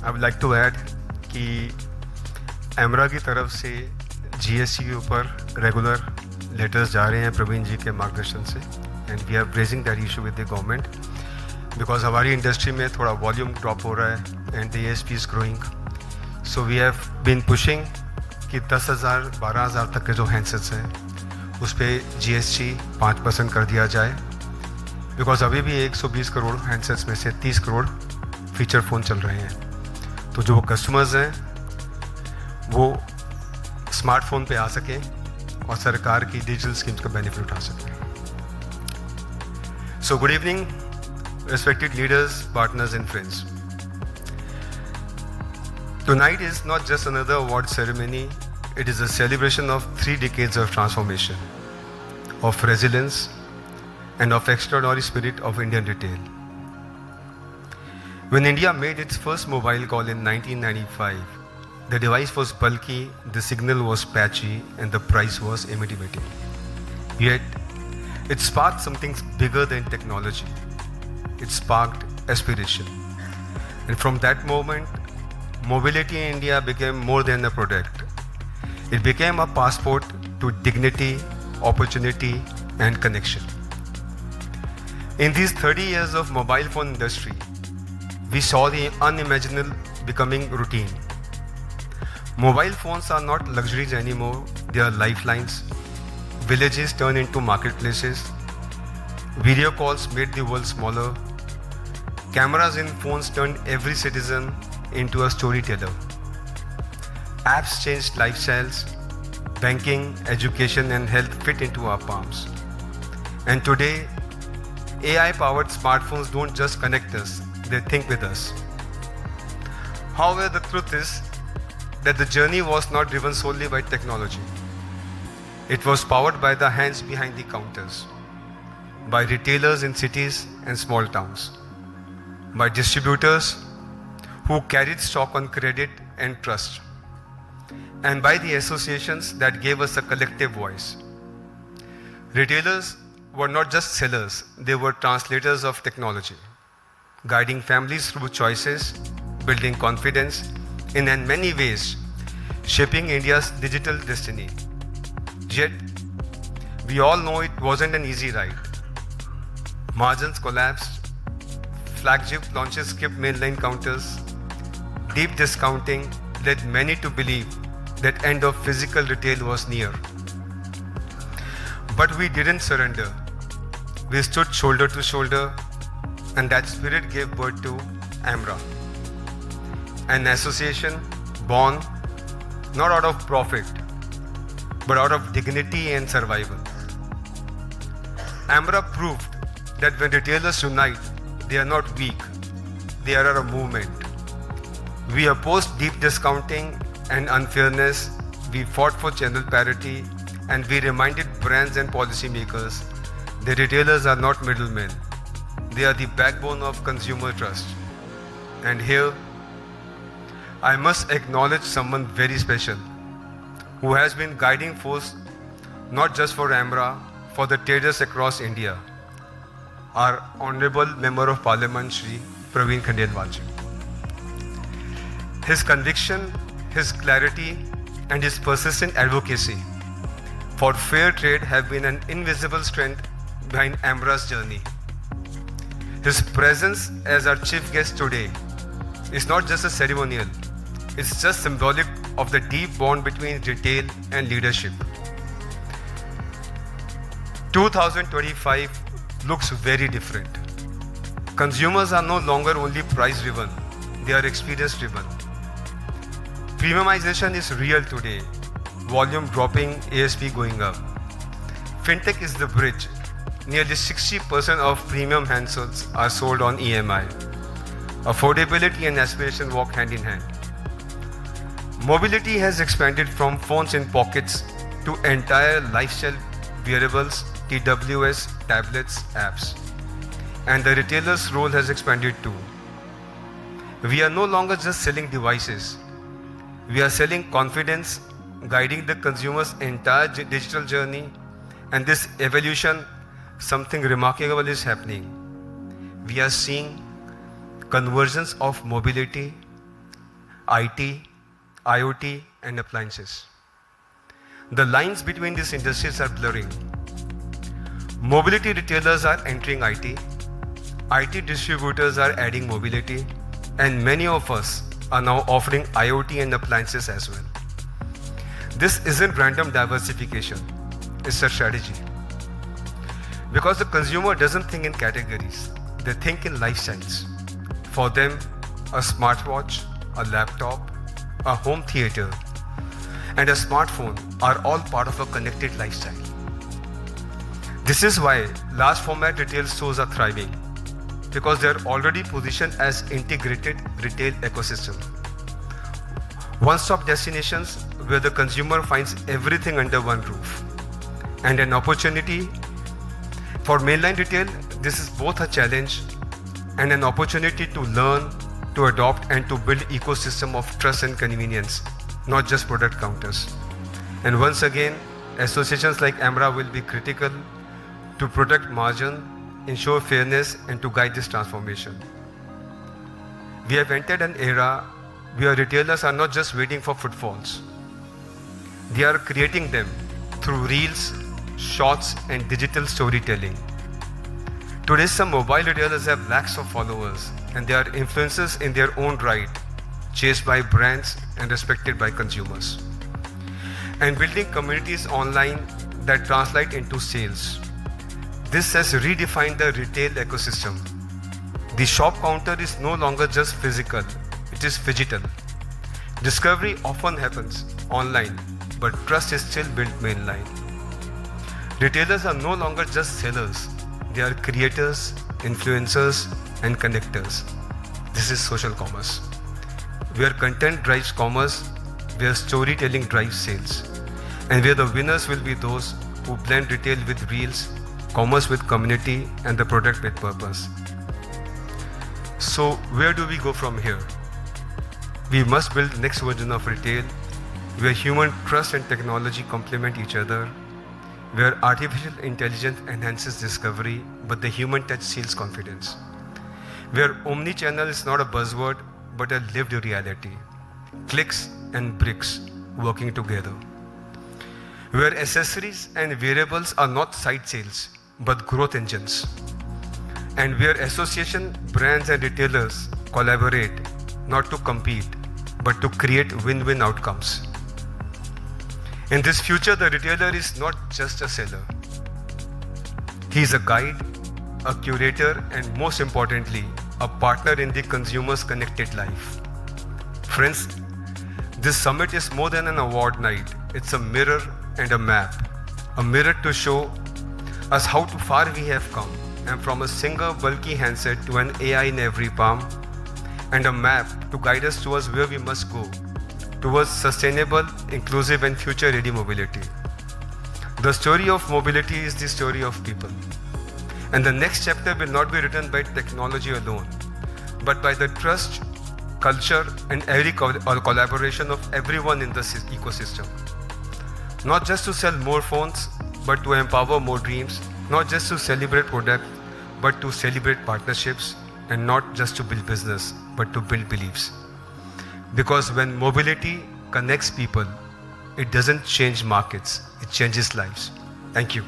I would like to add कि AIMRA की तरफ से GST के ऊपर रेगुलर लेटर्स जा रहे हैं प्रवीण जी के मार्गदर्शन से, and we are raising that issue with the government because हमारी इंडस्ट्री में थोड़ा वॉल्यूम ड्रॉप हो रहा है and the ASP is growing. So we have been pushing कि 10,000 12,000 तक के जो हैंडसेट्स हैं उस पर GST 5% कर दिया जाए, बिकॉज अभी भी 120 करोड़ हैंडसेट्स में से 30 करोड़ फीचर फ़ोन चल रहे हैं. तो जो कस्टमर्स हैं वो स्मार्टफोन पे आ सकें और सरकार की डिजिटल स्कीम्स का बेनिफिट उठा सकें. So good evening respected leaders, partners and friends. Tonight is not just another award ceremony, it is a celebration of 3 decades of transformation, of resilience and of extraordinary spirit of Indian retail. When India made its first mobile call in 1995, the device was bulky, the signal was patchy and the price was intimidating. Yet, it sparked something bigger than technology. It sparked aspiration. And from that moment, mobility in India became more than a product. It became a passport to dignity, opportunity, and connection. In these 30 years of mobile phone industry, we saw the unimaginable becoming routine. Mobile phones are not luxuries anymore, they are lifelines. Villages turned into marketplaces. Video calls made the world smaller. Cameras in phones turned every citizen into a storyteller. Apps changed lifestyles. Banking, education, and health fit into our palms. And today, AI-powered smartphones don't just connect us, they think with us. However, the truth is that the journey was not driven solely by technology. It was powered by the hands behind the counters, by retailers in cities and small towns, by distributors who carried stock on credit and trust, and by the associations that gave us a collective voice. Retailers were not just sellers, they were translators of technology, guiding families through choices, building confidence, and in many ways, shaping India's digital destiny. Yet, we all know it wasn't an easy ride. Margins collapsed, flagship launches skipped mainline counters, deep discounting led many to believe that end of physical retail was near. But we didn't surrender. We stood shoulder to shoulder, and that spirit gave birth to AIMRA, an association born not out of profit, but out of dignity and survival. AIMRA proved that when retailers unite, they are not weak, they are a movement. We opposed deep discounting and unfairness, we fought for channel parity, and we reminded brands and policymakers that retailers are not middlemen, they are the backbone of consumer trust. And here, I must acknowledge someone very special, who has been guiding force not just for AIMRA, for the traders across India, our Honorable Member of Parliament, Shri Praveen Khandelwalji. His conviction, his clarity, and his persistent advocacy for fair trade have been an invisible strength behind AIMRA's journey. His presence as our chief guest today is not just a ceremonial, it's just symbolic of the deep bond between retail and leadership. 2025 looks very different. Consumers are no longer only price driven, they are experience driven. Premiumization is real today, volume dropping, ASP going up. Fintech is the bridge. Nearly 60% of premium handsets are sold on EMI. Affordability and aspiration walk hand in hand. Mobility has expanded from phones in pockets to entire lifestyle wearables, TWS, tablets, apps. And the retailer's role has expanded too. We are no longer just selling devices. We are selling confidence, guiding the consumer's entire digital journey. And this evolution, something remarkable is happening. We are seeing convergence of mobility, IT, IoT, and appliances. The lines between these industries are blurring. Mobility retailers are entering IT distributors are adding mobility, and many of us are now offering IoT and appliances as well. This isn't random diversification, it's a strategy. Because the consumer doesn't think in categories, they think in lifestyles. For them, a smartwatch, a laptop, a home theater, and a smartphone are all part of a connected lifestyle. This is why large format retail stores are thriving, because they are already positioned as integrated retail ecosystem. One-stop destinations where the consumer finds everything under one roof. And an opportunity for mainline retail, this is both a challenge and an opportunity to learn, to adopt, and to build ecosystem of trust and convenience, not just product counters. And once again, associations like AIMRA will be critical to protect margin, ensure fairness, and to guide this transformation. We have entered an era where retailers are not just waiting for footfalls. They are creating them through reels, shorts, and digital storytelling. Today, some mobile retailers have lakhs of followers, and they are influencers in their own right, chased by brands and respected by consumers. And building communities online that translate into sales. This has redefined the retail ecosystem. The shop counter is no longer just physical, it is phygital. Discovery often happens online, but trust is still built mainline. Retailers are no longer just sellers, they are creators, influencers, and connectors. This is social commerce, where content drives commerce, where storytelling drives sales, and where the winners will be those who blend retail with reels, commerce with community, and the product with purpose. So where do we go from here? We must build the next version of retail where human trust and technology complement each other, where artificial intelligence enhances discovery, but the human touch seals confidence, where omni-channel is not a buzzword, but a lived reality, clicks and bricks working together, where accessories and wearables are not side sales, but growth engines, and where association, brands, and retailers collaborate not to compete, but to create win-win outcomes. In this future, the retailer is not just a seller. He is a guide, a curator, and most importantly, a partner in the consumer's connected life. Friends, this summit is more than an award night. It's a mirror and a map. A mirror to show us how far we have come, and from a single bulky handset to an AI in every palm, and a map to guide us towards where we must go, towards sustainable, inclusive, and future-ready mobility. The story of mobility is the story of people. And the next chapter will not be written by technology alone, but by the trust, culture, and every collaboration of everyone in the ecosystem. Not just to sell more phones, but to empower more dreams, not just to celebrate products, but to celebrate partnerships, and not just to build business, but to build beliefs. Because when mobility connects people, it doesn't change markets, it changes lives. Thank you.